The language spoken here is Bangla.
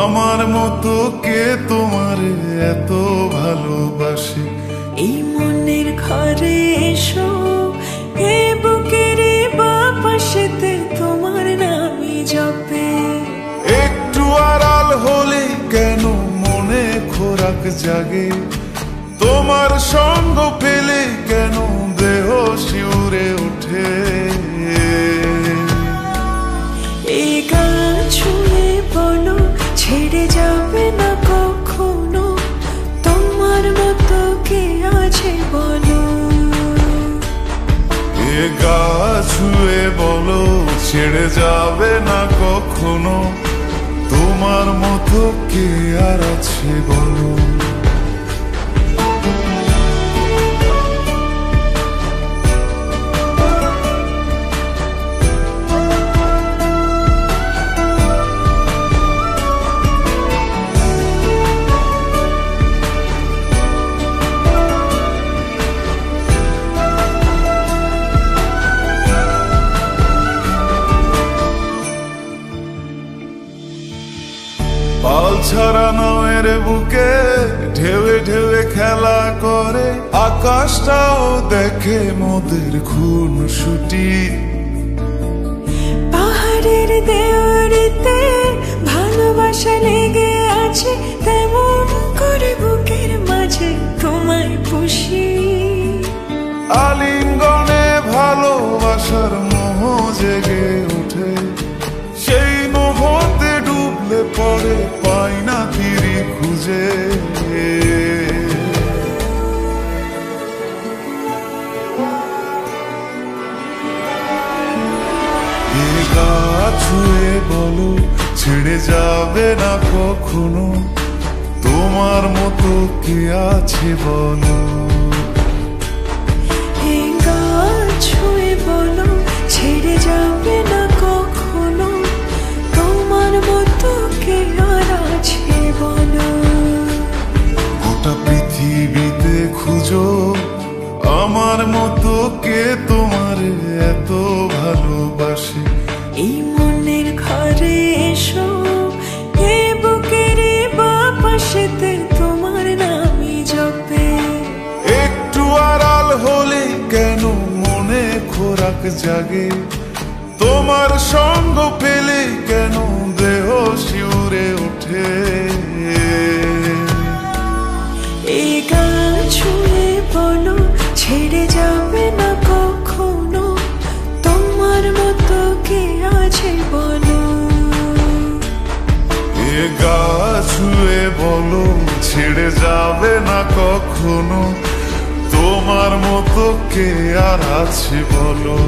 আমার মতো কে তোমার এত ভালোবাসে? এই মনের ঘরে এসো, এ বুকের বাপাশেতে তোমার নামই জপে। একটু আড়াল হলে কেন মনে খোরাক জাগে? তোমার সঙ্গ পেলে কেন দেহ শিউরে ওঠে? এই গান ছুঁয়ে বলো, ছেড়ে যাবে না কখনো, তোমার মতো কে আছে বলো। এ গা ছুঁয়ে বলো, ছেড়ে যাবে না কখনো, তোমার মতো কে আর আছে বলো। পাল ছাড়া নামের বুকে ঢেউে ঢেউে খেলা করে, আকাশটাও দেখে মোদের খুনসুটি। পাহাড়ের দেওয়ারিতে ভালোবাসা লেগে আছে, তেমন করে বুকের মাঝে তোমায় পুষি। আলিঙ্গনে ভালোবাসার মোহ জেগে ওঠে, সেই মোহতে ডুবলে পরে পাই না তীরে খুঁজে। এ গা ছুঁয়ে বলো, ছেড়ে যাবে না কখনো, তোমার মতো কে আছে বলো। এই গান ছুঁয়ে বলো, ছেড়ে যাবে না কখনো, তোমার মতো কে আর আছে বলো। গোটা পৃথিবীতে খুঁজো, আমার মতো কে তোমার এত ভালোবাসে? এই মনের ঘরে এসো, এ বুকের বাপাশেতে তোমার নামই জপে। একটু আড়াল হলে কেন মনে খোরাক জাগে? তোমার সঙ্গ পেলে কেন দেহ শিউরে ওঠে? এই গান ছুঁয়ে বলো, ছেড়ে যাবে না কখনো, তোমার মতো কে আছে বলো। এ গা ছুঁয়ে বলো, ছেড়ে যাবে না কখনো, তোমার মতো কে আর আছে বলো।